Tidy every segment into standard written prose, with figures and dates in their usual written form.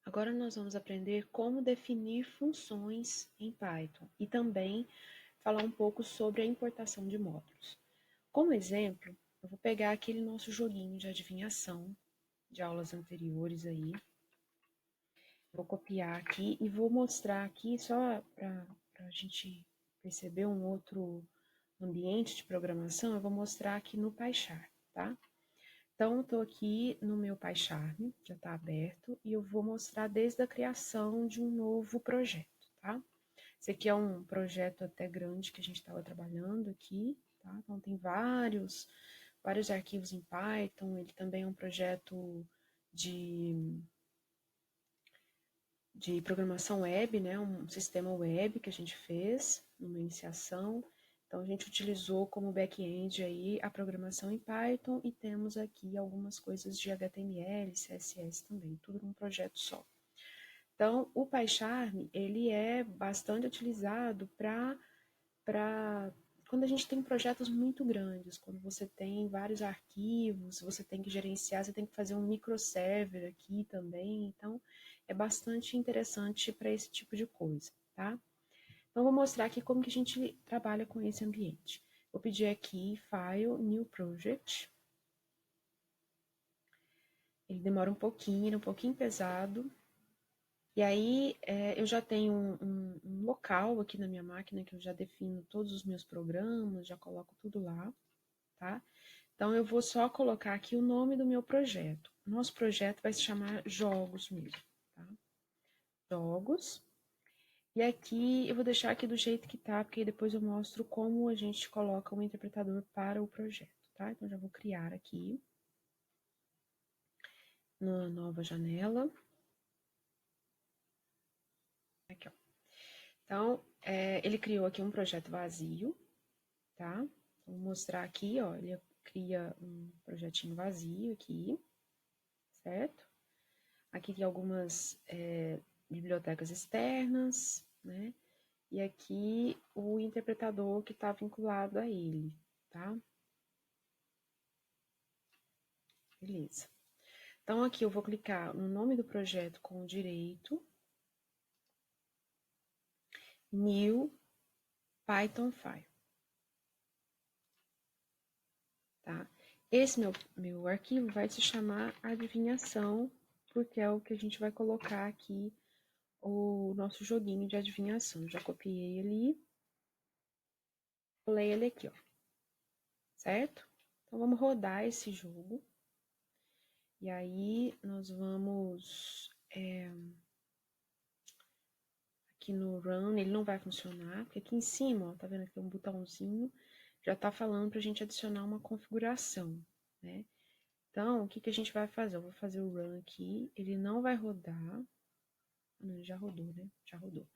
Agora nós vamos aprender como definir funções em Python e também falar um pouco sobre a importação de módulos. Como exemplo, eu vou pegar aquele nosso joguinho de adivinhação de aulas anteriores aí. Vou copiar aqui e vou mostrar aqui só para a gente perceber um outro ambiente de programação, eu vou mostrar aqui no PyCharm, tá? Então, eu estou aqui no meu PyCharm, já está aberto, e eu vou mostrar desde a criação de um novo projeto, tá? Esse aqui é um projeto até grande que a gente estava trabalhando aqui, tá? Então, tem vários arquivos em Python, ele também é um projeto de programação web, né? Um sistema web que a gente fez numa iniciação. Então, a gente utilizou como back-end aí a programação em Python e temos aqui algumas coisas de HTML, CSS também, tudo num projeto só. Então, o PyCharm, ele é bastante utilizado para quando a gente tem projetos muito grandes, quando você tem vários arquivos, você tem que gerenciar, você tem que fazer um microserver aqui também, então é bastante interessante para esse tipo de coisa, tá? Então, vou mostrar aqui como que a gente trabalha com esse ambiente. Vou pedir aqui, File, New Project. Ele demora um pouquinho pesado. E aí, eu já tenho um local aqui na minha máquina que eu já defino todos os meus programas, já coloco tudo lá, tá? Então, eu vou só colocar aqui o nome do meu projeto. Nosso projeto vai se chamar Jogos mesmo, tá? Jogos. E aqui, eu vou deixar aqui do jeito que tá, porque depois eu mostro como a gente coloca um interpretador para o projeto, tá? Então, já vou criar aqui, na nova janela. Aqui, ó. Então, ele criou aqui um projeto vazio, tá? Vou mostrar aqui, ó, ele cria um projetinho vazio aqui, certo? Aqui tem algumas bibliotecas externas, né? E aqui o interpretador que está vinculado a ele, tá? Beleza. Então, aqui eu vou clicar no nome do projeto com o direito, New Python File, tá? Esse meu arquivo vai se chamar adivinhação, porque é o que a gente vai colocar aqui o nosso joguinho de adivinhação. Já copiei ali, colei ele aqui, ó. Certo? Então, vamos rodar esse jogo. E aí, nós vamos... aqui no Run, ele não vai funcionar, porque aqui em cima, ó, tá vendo aqui um botãozinho, já tá falando pra gente adicionar uma configuração, né? Então, o que que a gente vai fazer? Eu vou fazer o Run aqui, ele não vai rodar... Não, já rodou, né? Já rodou.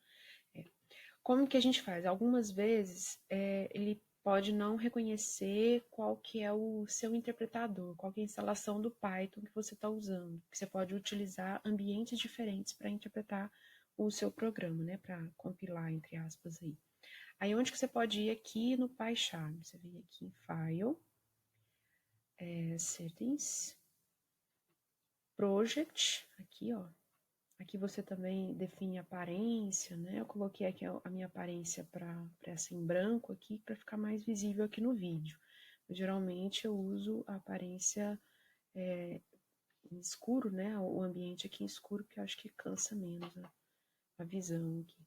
Como que a gente faz? Algumas vezes ele pode não reconhecer qual que é o seu interpretador, qual que é a instalação do Python que você está usando. Você pode utilizar ambientes diferentes para interpretar o seu programa, né? Para compilar, entre aspas, aí. Aí onde que você pode ir aqui no PyCharm? Você vem aqui em File, Settings, Project, aqui, ó. Aqui você também define a aparência, né? Eu coloquei aqui a minha aparência para essa em branco aqui, para ficar mais visível aqui no vídeo. Geralmente eu uso a aparência em escuro, né? O ambiente aqui em escuro, porque eu acho que cansa menos a visão aqui.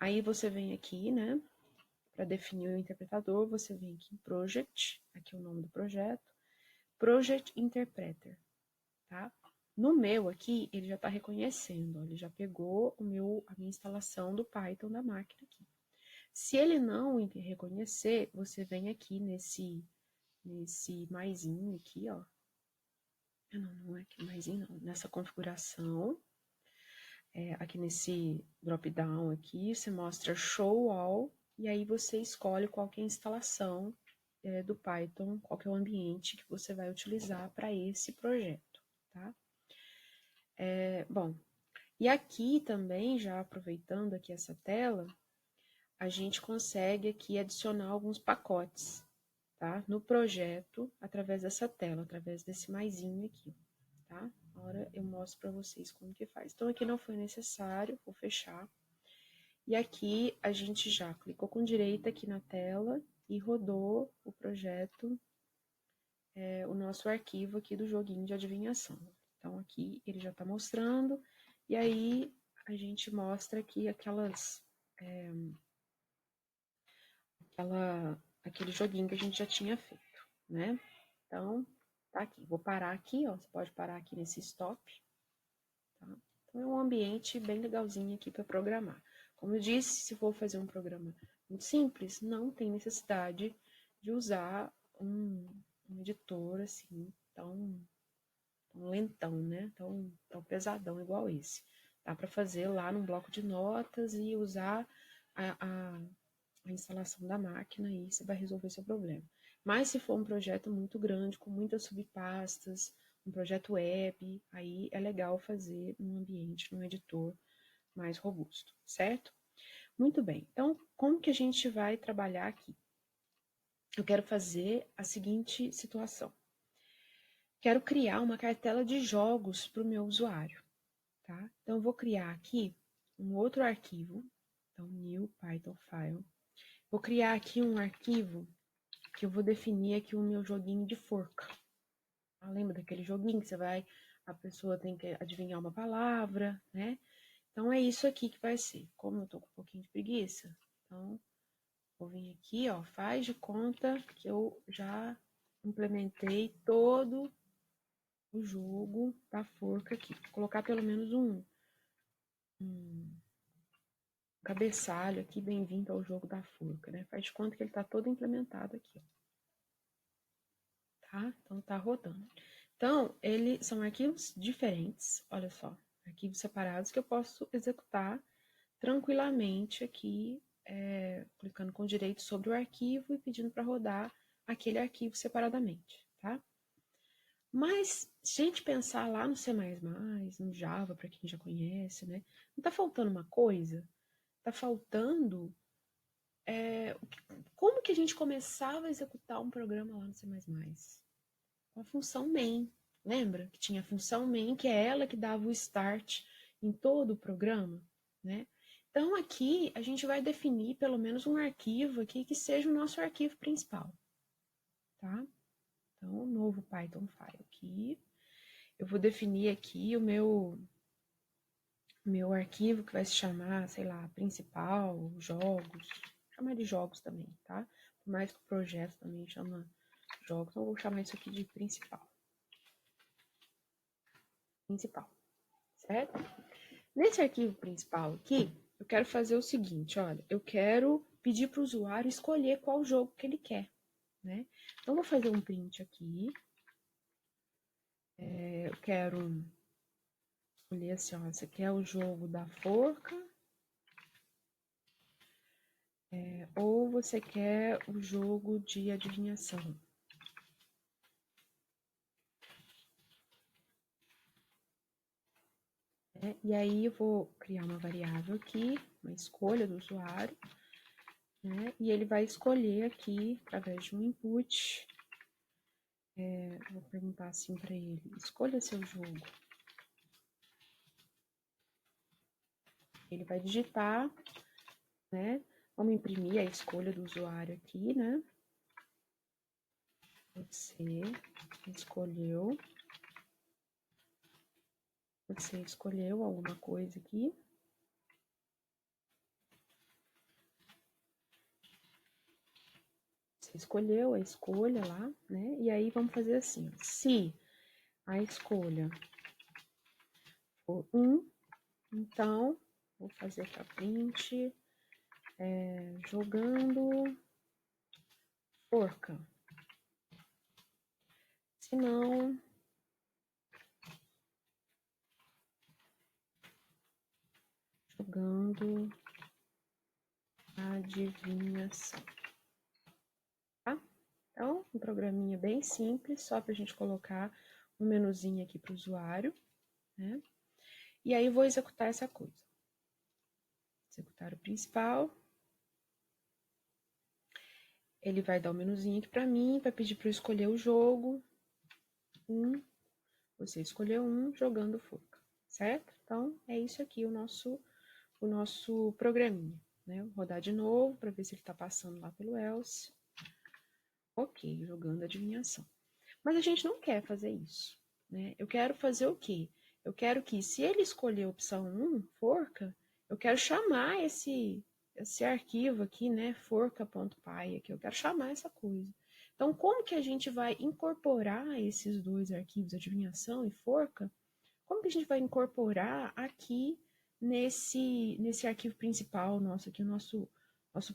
Aí você vem aqui, né? Para definir o interpretador, você vem aqui em Project, aqui é o nome do projeto, Project Interpreter, tá? No meu aqui, ele já está reconhecendo, ó, ele já pegou a minha instalação do Python da máquina aqui. Se ele não reconhecer, você vem aqui nesse maisinho aqui, ó. Não é aqui maisinho, não. Nessa configuração, aqui nesse drop-down aqui, você mostra Show All, e aí você escolhe qual que é a instalação do Python, qual que é o ambiente que você vai utilizar para esse projeto, tá? Bom, e aqui também, já aproveitando aqui essa tela, a gente consegue aqui adicionar alguns pacotes, tá? No projeto, através dessa tela, através desse maisinho aqui, tá? Agora eu mostro para vocês como que faz. Então, aqui não foi necessário, vou fechar. E aqui a gente já clicou com direita aqui na tela e rodou o projeto, o nosso arquivo aqui do joguinho de adivinhação. Então, aqui ele já está mostrando, e aí a gente mostra aqui aquele joguinho que a gente já tinha feito, né? Então, tá aqui. Vou parar aqui, ó. Você pode parar aqui nesse stop. Tá? Então, é um ambiente bem legalzinho aqui para programar. Como eu disse, se for fazer um programa muito simples, não tem necessidade de usar um editor assim, tão lentão, né? Tão pesadão igual esse. Dá para fazer lá num bloco de notas e usar a instalação da máquina e você vai resolver seu problema. Mas se for um projeto muito grande, com muitas subpastas, um projeto web, aí é legal fazer num ambiente, num editor mais robusto, certo? Muito bem, então como que a gente vai trabalhar aqui? Eu quero fazer a seguinte situação. Quero criar uma cartela de jogos para o meu usuário, tá? Então eu vou criar aqui um outro arquivo, então new Python file. Vou criar aqui um arquivo que eu vou definir aqui o meu joguinho de forca. Lembra daquele joguinho que a pessoa tem que adivinhar uma palavra, né? Então é isso aqui que vai ser. Como eu tô com um pouquinho de preguiça, então vou vir aqui, ó, faz de conta que eu já implementei todo o jogo da forca aqui. Vou colocar pelo menos um cabeçalho aqui, bem-vindo ao jogo da forca, né? Faz de conta que ele tá todo implementado aqui, ó. Tá? Então tá rodando. Então, são arquivos diferentes, olha só, arquivos separados que eu posso executar tranquilamente aqui, clicando com direito sobre o arquivo e pedindo para rodar aquele arquivo separadamente, tá? Mas, se a gente pensar lá no C++, no Java, para quem já conhece, né? Não tá faltando uma coisa? Tá faltando como que a gente começava a executar um programa lá no C++? Com a função main. Lembra que tinha a função main, que é ela que dava o start em todo o programa, né? Então, aqui a gente vai definir pelo menos um arquivo aqui que seja o nosso arquivo principal, tá? Então, novo Python file aqui. Eu vou definir aqui o meu arquivo que vai se chamar, sei lá, principal, jogos. Vou chamar de jogos também, tá? Por mais que o projeto também chama jogos, então eu vou chamar isso aqui de principal, certo? Nesse arquivo principal aqui, eu quero fazer o seguinte, olha, eu quero pedir para o usuário escolher qual jogo que ele quer, né? Então, vou fazer um print aqui. Eu quero escolher assim, ó, esse aqui é o jogo da forca, ou você quer o jogo de adivinhação. E aí eu vou criar uma variável aqui, uma escolha do usuário, né? E ele vai escolher aqui, através de um input, vou perguntar assim para ele, escolha seu jogo. Ele vai digitar, né? Vamos imprimir a escolha do usuário aqui, né? Você escolheu alguma coisa aqui. Você escolheu a escolha lá, né? E aí vamos fazer assim, ó. Se a escolha for 1, então vou fazer aqui a print, jogando forca. Se não, jogando adivinhação. Tá? Então, um programinha bem simples, só para a gente colocar um menuzinho aqui para o usuário, né? E aí eu vou executar essa coisa. Executar o principal. Ele vai dar o menuzinho aqui para mim, vai pedir para eu escolher o jogo. Você escolheu um jogando forca, certo? Então, é isso aqui o nosso programinha, né? Vou rodar de novo para ver se ele está passando lá pelo else. Ok, jogando adivinhação. Mas a gente não quer fazer isso, né? Eu quero fazer o quê? Eu quero que, se ele escolher a opção 1, forca, eu quero chamar esse arquivo aqui, né? Forca.py aqui, eu quero chamar essa coisa. Então, como que a gente vai incorporar esses dois arquivos, adivinhação e forca? Como que a gente vai incorporar aqui nesse arquivo principal nosso, aqui o nosso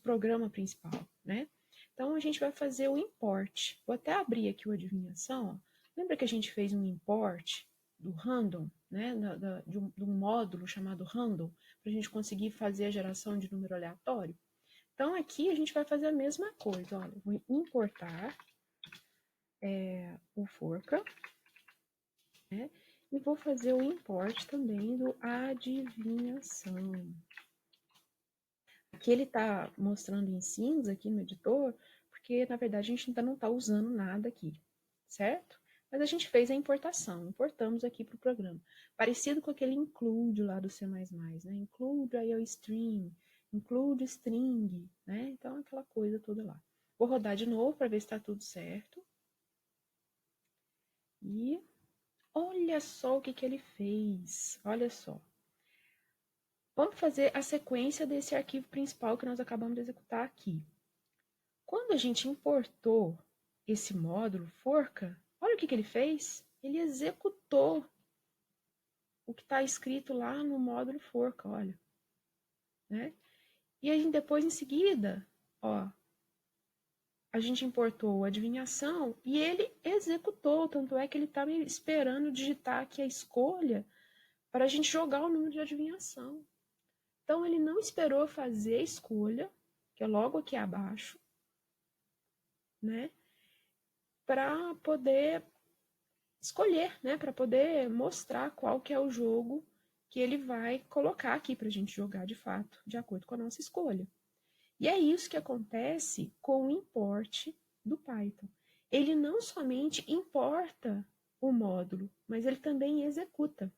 programa principal, né? Então, a gente vai fazer o import. Vou até abrir aqui o adivinhação. Ó. Lembra que a gente fez um import do random, né? De um módulo chamado random, para a gente conseguir fazer a geração de número aleatório? Então, aqui a gente vai fazer a mesma coisa. Olha, vou importar o forca, né? E vou fazer o import também do adivinhação. Aqui ele está mostrando em cinza aqui no editor, porque na verdade a gente ainda não está usando nada aqui, certo? Mas a gente fez a importação, importamos aqui para o programa. Parecido com aquele include lá do C++, né? Include IOString, include string, né? Então aquela coisa toda lá. Vou rodar de novo para ver se está tudo certo. E olha só o que ele fez. Olha só. Vamos fazer a sequência desse arquivo principal que nós acabamos de executar aqui. Quando a gente importou esse módulo forca, olha o que ele fez. Ele executou o que está escrito lá no módulo forca, olha. Né? E a gente depois, em seguida, ó, a gente importou a adivinhação e ele executou, tanto é que ele está esperando digitar aqui a escolha para a gente jogar o número de adivinhação. Então, ele não esperou fazer a escolha, que é logo aqui abaixo, né? Para poder escolher, né? Para poder mostrar qual que é o jogo que ele vai colocar aqui para a gente jogar de fato, de acordo com a nossa escolha. E é isso que acontece com o import do Python. Ele não somente importa o módulo, mas ele também executa.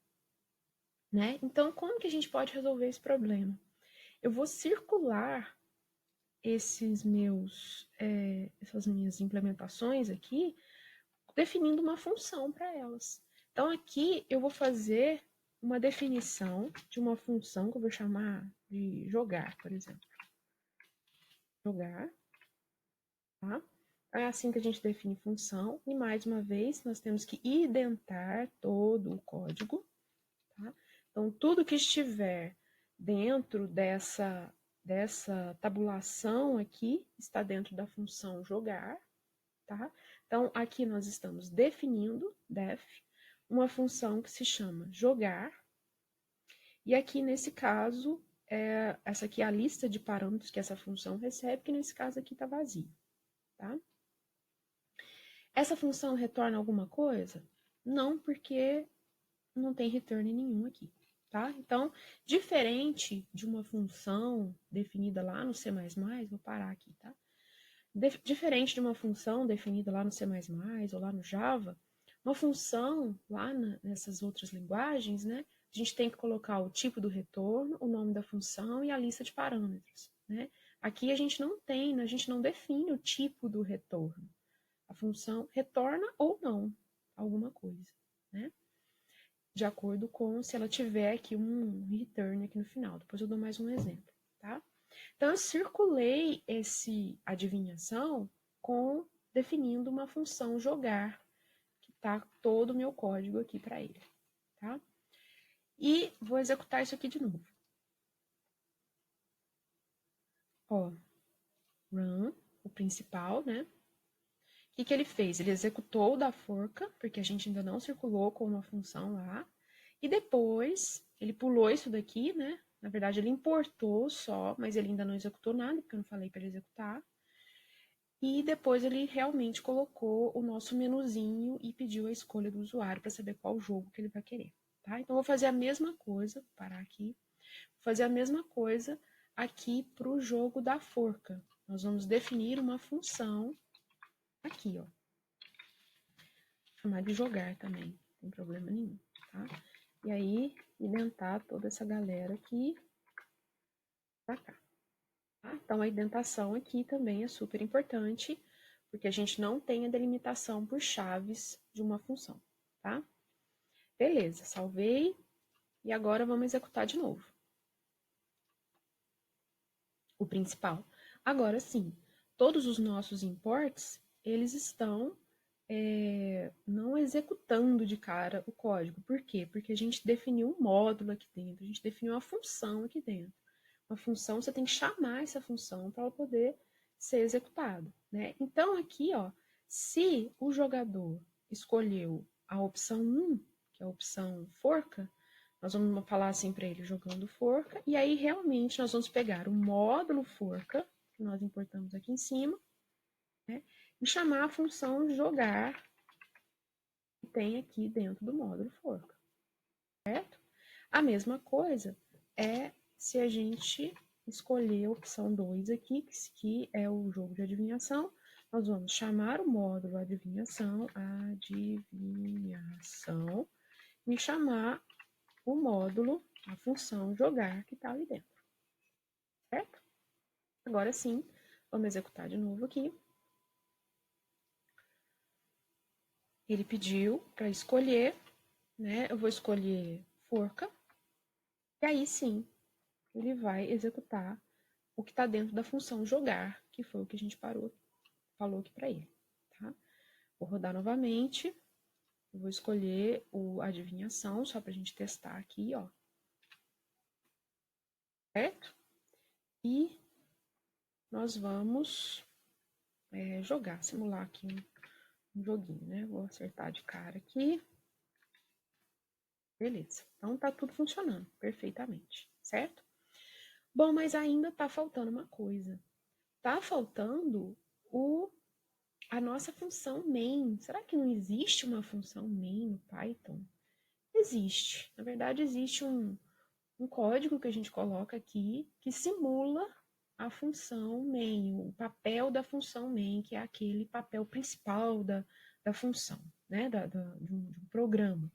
Né? Então, como que a gente pode resolver esse problema? Eu vou circular essas minhas implementações aqui, definindo uma função para elas. Então, aqui eu vou fazer uma definição de uma função que eu vou chamar de jogar, por exemplo. Jogar, tá? É assim que a gente define função. E, mais uma vez, nós temos que identar todo o código, tá? Então, tudo que estiver dentro dessa tabulação aqui está dentro da função jogar, tá? Então, aqui nós estamos definindo, def, uma função que se chama jogar. E aqui, nesse caso, essa aqui é a lista de parâmetros que essa função recebe, que nesse caso aqui está vazio, tá? Essa função retorna alguma coisa? Não, porque não tem return nenhum aqui. Tá? Então, diferente de uma função definida lá no C++, vou parar aqui, tá? Diferente de uma função definida lá no C++ ou lá no Java, uma função lá nessas outras linguagens, né? A gente tem que colocar o tipo do retorno, o nome da função e a lista de parâmetros, né? Aqui a gente não define o tipo do retorno. A função retorna ou não alguma coisa, né? De acordo com se ela tiver aqui um return aqui no final. Depois eu dou mais um exemplo, tá? Então, eu circulei esse adivinhação definindo uma função jogar, que tá todo o meu código aqui para ele, tá? E vou executar isso aqui de novo. Ó, run, o principal, né? O que ele fez? Ele executou o da forca, porque a gente ainda não circulou com uma função lá. E depois, ele pulou isso daqui, né? Na verdade, ele importou só, mas ele ainda não executou nada, porque eu não falei para ele executar. E depois ele realmente colocou o nosso menuzinho e pediu a escolha do usuário para saber qual jogo que ele vai querer. Tá? Então, vou fazer a mesma coisa, vou parar aqui, vou fazer a mesma coisa aqui para o jogo da forca. Nós vamos definir uma função aqui, ó. Chamar de jogar também. tem problema nenhum, tá? E aí, identar toda essa galera aqui pra cá. Tá? Então, a identação aqui também é super importante, porque a gente não tem a delimitação por chaves de uma função, tá? Beleza, salvei. E agora vamos executar de novo. O principal. Agora sim, todos os nossos imports, eles estão não executando de cara o código. Por quê? Porque a gente definiu um módulo aqui dentro, a gente definiu uma função aqui dentro. Uma função, você tem que chamar essa função para ela poder ser executada, né? Então, aqui, ó, se o jogador escolheu a opção 1, que é a opção forca, nós vamos falar assim para ele, jogando forca, e aí realmente nós vamos pegar o módulo forca, que nós importamos aqui em cima, né, e chamar a função jogar que tem aqui dentro do módulo forca, certo? A mesma coisa é se a gente escolher a opção 2 aqui, que é o jogo de adivinhação, nós vamos chamar o módulo adivinhação, e chamar o módulo, a função jogar que está ali dentro, certo? Agora sim, vamos executar de novo aqui. Ele pediu para escolher, né? Eu vou escolher forca, e aí sim, ele vai executar o que está dentro da função jogar, que foi o que a gente falou aqui para ele, tá? Vou rodar novamente, eu vou escolher o adivinhação, só para a gente testar aqui, ó. Certo? E nós vamos jogar, simular aqui um joguinho, né? Vou acertar de cara aqui. Beleza. Então tá tudo funcionando perfeitamente, certo? Bom, mas ainda tá faltando uma coisa. Tá faltando a nossa função main. Será que não existe uma função main no Python? Existe. Na verdade, existe um código que a gente coloca aqui que simula a função main, o papel da função main, que é aquele papel principal da função, né? De um programa.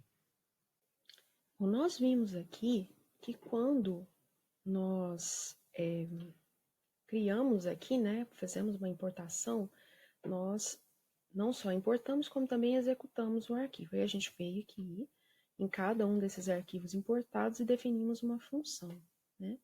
Nós vimos aqui que quando nós criamos aqui, né, fazemos uma importação, nós não só importamos, como também executamos o arquivo. Aí a gente veio aqui em cada um desses arquivos importados e definimos uma função, né?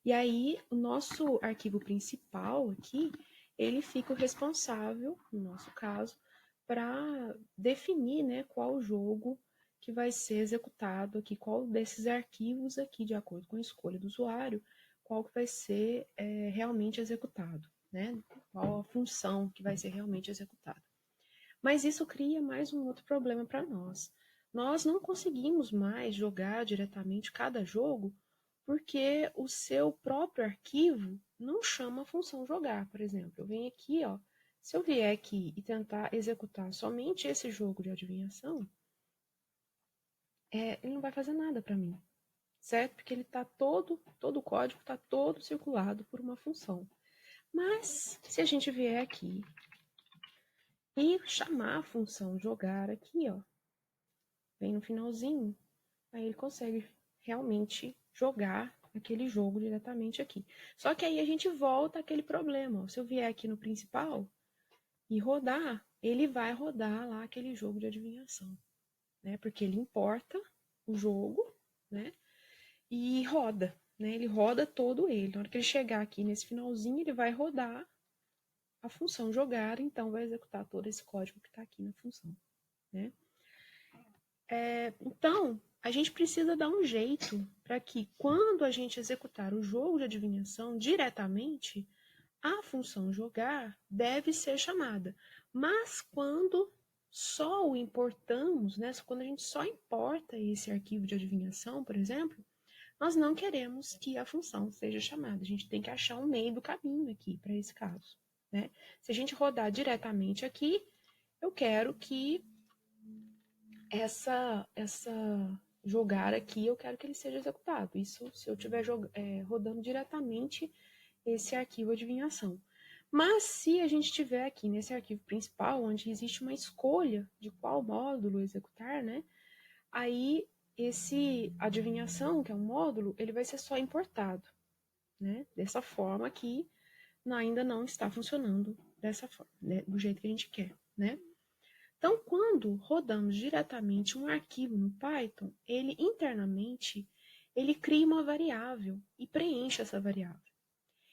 E aí o nosso arquivo principal aqui, ele fica o responsável, no nosso caso, para definir, né, qual jogo que vai ser executado aqui, qual desses arquivos aqui, de acordo com a escolha do usuário, qual que vai ser realmente executado, né? Qual a função que vai ser realmente executada. Mas isso cria mais um outro problema para nós. Nós não conseguimos mais jogar diretamente cada jogo porque o seu próprio arquivo não chama a função jogar, por exemplo. Eu venho aqui, ó, se eu vier aqui e tentar executar somente esse jogo de adivinhação, ele não vai fazer nada para mim, certo? Porque ele está todo o código está todo circulado por uma função. Mas, se a gente vier aqui e chamar a função jogar aqui, ó, bem no finalzinho, aí ele consegue realmente jogar aquele jogo diretamente aqui. Só que aí a gente volta àquele problema. Ó. Se eu vier aqui no principal e rodar, ele vai rodar lá aquele jogo de adivinhação, né? Porque ele importa o jogo, né? E roda, né? Ele roda todo ele. Na hora que ele chegar aqui nesse finalzinho, ele vai rodar a função jogar, então vai executar todo esse código que está aqui na função, né? Então, a gente precisa dar um jeito para que, quando a gente executar o jogo de adivinhação diretamente, a função jogar deve ser chamada. Mas quando só o importamos, né, quando a gente só importa esse arquivo de adivinhação, por exemplo, nós não queremos que a função seja chamada. A gente tem que achar um meio do caminho aqui para esse caso, né? Se a gente rodar diretamente aqui, eu quero que essa jogar aqui, eu quero que ele seja executado. Isso se eu estiver rodando diretamente esse arquivo adivinhação. Mas se a gente estiver aqui nesse arquivo principal, onde existe uma escolha de qual módulo executar, né? aí esse adivinhação, que é um módulo, ele vai ser só importado, né? Dessa forma que ainda não está funcionando dessa forma, né? Do jeito que a gente quer, né? Então, quando rodamos diretamente um arquivo no Python, ele internamente ele cria uma variável e preenche essa variável.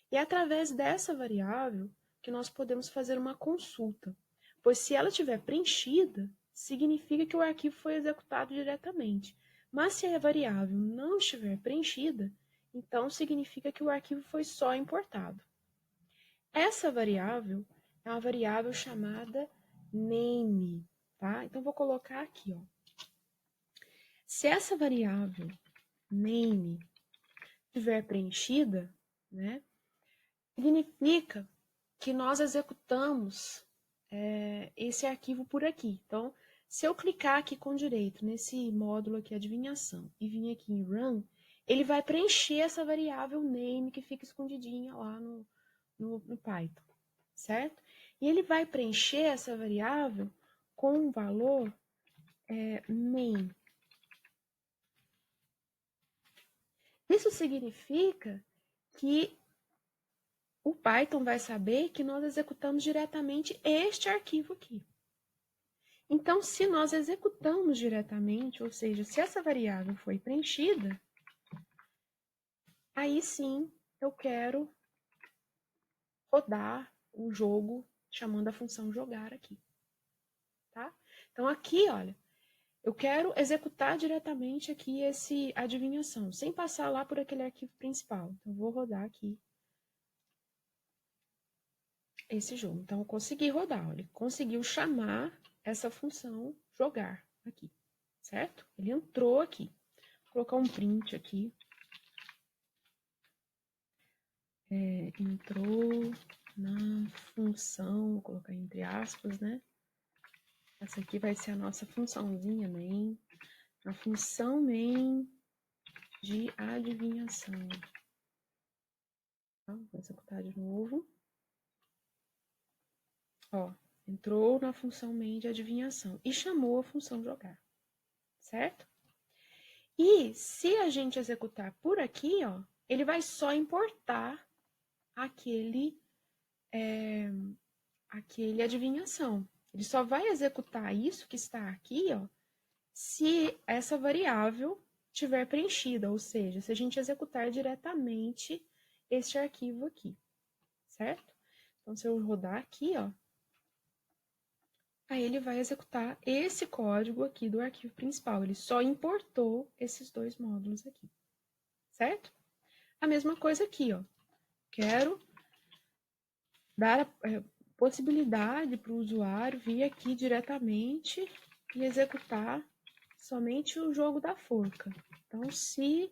E é através dessa variável que nós podemos fazer uma consulta, pois se ela estiver preenchida, significa que o arquivo foi executado diretamente. Mas se a variável não estiver preenchida, então significa que o arquivo foi só importado. Essa variável é uma variável chamada name, tá? Então vou colocar aqui, ó. Se essa variável name estiver preenchida, né, significa que nós executamos esse arquivo por aqui. Então, se eu clicar aqui com direito nesse módulo aqui, adivinhação, e vir aqui em run, ele vai preencher essa variável name que fica escondidinha lá no Python, certo? E ele vai preencher essa variável com um valor main. Isso significa que o Python vai saber que nós executamos diretamente este arquivo aqui. Então, se nós executamos diretamente, ou seja, se essa variável foi preenchida, aí sim eu quero rodar o jogo chamando a função jogar aqui. Tá? Então, aqui, olha, eu quero executar diretamente aqui esse adivinhação, sem passar lá por aquele arquivo principal. Então, eu vou rodar aqui esse jogo. Então, eu consegui rodar, olha, conseguiu chamar essa função jogar aqui, certo? Ele entrou aqui. Vou colocar um print aqui. Entrou na função, vou colocar entre aspas, né? Essa aqui vai ser a nossa funçãozinha main. A função main de adivinhação. Tá? Vou executar de novo. Ó, entrou na função main de adivinhação e chamou a função jogar, certo? E se a gente executar por aqui, ó, ele vai só importar aquele adivinhação. Ele só vai executar isso que está aqui, ó, se essa variável tiver preenchida, ou seja, se a gente executar diretamente este arquivo aqui, certo? Então, se eu rodar aqui, ó, aí ele vai executar esse código aqui do arquivo principal. Ele só importou esses dois módulos aqui, certo? A mesma coisa aqui, ó. Quero dar a possibilidade para o usuário vir aqui diretamente e executar somente o jogo da forca. Então, se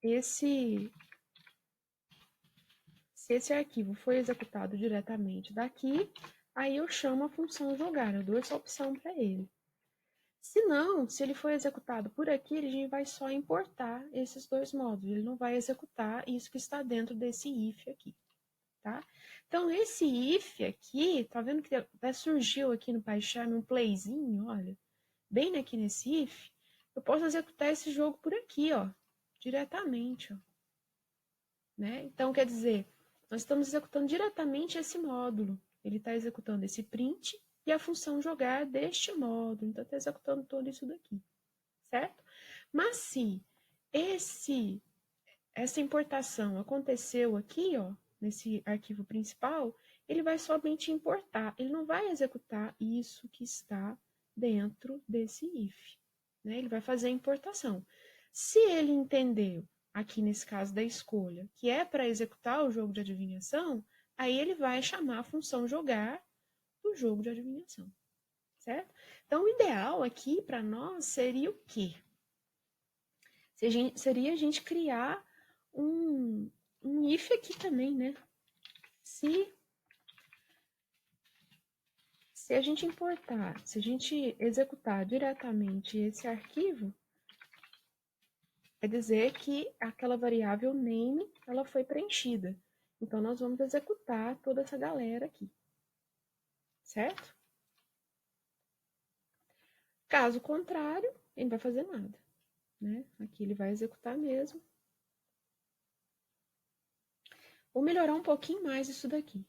esse arquivo foi executado diretamente daqui, aí eu chamo a função jogar, eu dou essa opção para ele. Se não, se ele for executado por aqui, ele vai só importar esses dois módulos, ele não vai executar isso que está dentro desse if aqui, tá? Então, esse if aqui, tá vendo que até surgiu aqui no PyCharm um playzinho, olha, bem aqui nesse if, eu posso executar esse jogo por aqui, ó, diretamente, ó. Né? Então, quer dizer, nós estamos executando diretamente esse módulo. Ele está executando esse print e a função jogar deste módulo. Então, está executando todo isso daqui, certo? Mas se essa importação aconteceu aqui, ó, nesse arquivo principal, ele vai somente importar. Ele não vai executar isso que está dentro desse if. Né? Ele vai fazer a importação. Se ele entendeu, aqui nesse caso da escolha, que é para executar o jogo de adivinhação, aí ele vai chamar a função jogar do jogo de adivinhação, certo? Então, o ideal aqui para nós seria o quê? Seria a gente criar um if aqui também, né? Se a gente importar, se a gente executar diretamente esse arquivo, quer dizer que aquela variável name, ela foi preenchida. Então, nós vamos executar toda essa galera aqui, certo? Caso contrário, ele não vai fazer nada, né? Aqui ele vai executar mesmo. Vou melhorar um pouquinho mais isso daqui.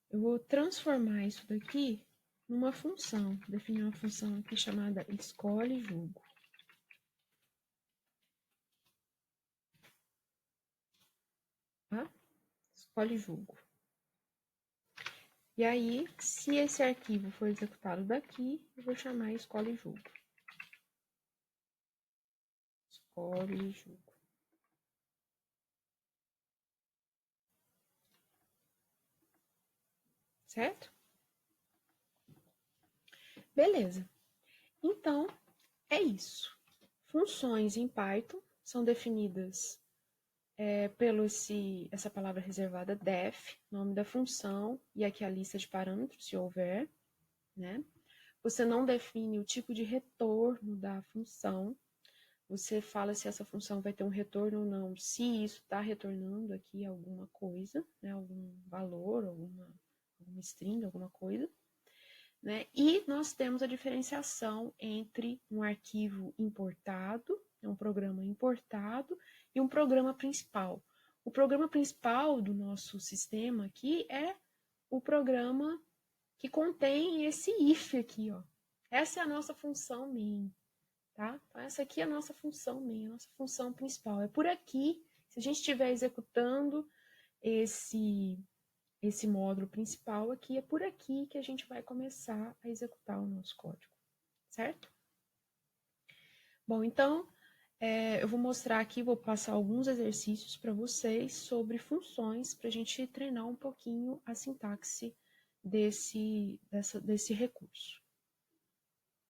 Eu vou transformar isso daqui numa função. Definir uma função aqui chamada escolhe julgo. Tá? Escolhe julgo. E aí, se esse arquivo for executado daqui, eu vou chamar escolhe julgo. Escolhe julgo. Certo? Beleza. Então, é isso. Funções em Python são definidas pelo essa palavra reservada def, nome da função, e aqui a lista de parâmetros, se houver, né? Você não define o tipo de retorno da função, você fala se essa função vai ter um retorno ou não, se isso está retornando aqui alguma coisa, né? Algum valor, alguma string, alguma coisa. Né? E nós temos a diferenciação entre um arquivo importado, um programa importado, e um programa principal. O programa principal do nosso sistema aqui é o programa que contém esse if aqui, ó. Essa é a nossa função main, tá? Então, essa aqui é a nossa função main, a nossa função principal. É por aqui, se a gente estiver executando esse módulo principal aqui, é por aqui que a gente vai começar a executar o nosso código, certo? Bom, então, eu vou mostrar aqui, vou passar alguns exercícios para vocês sobre funções, para a gente treinar um pouquinho a sintaxe desse recurso.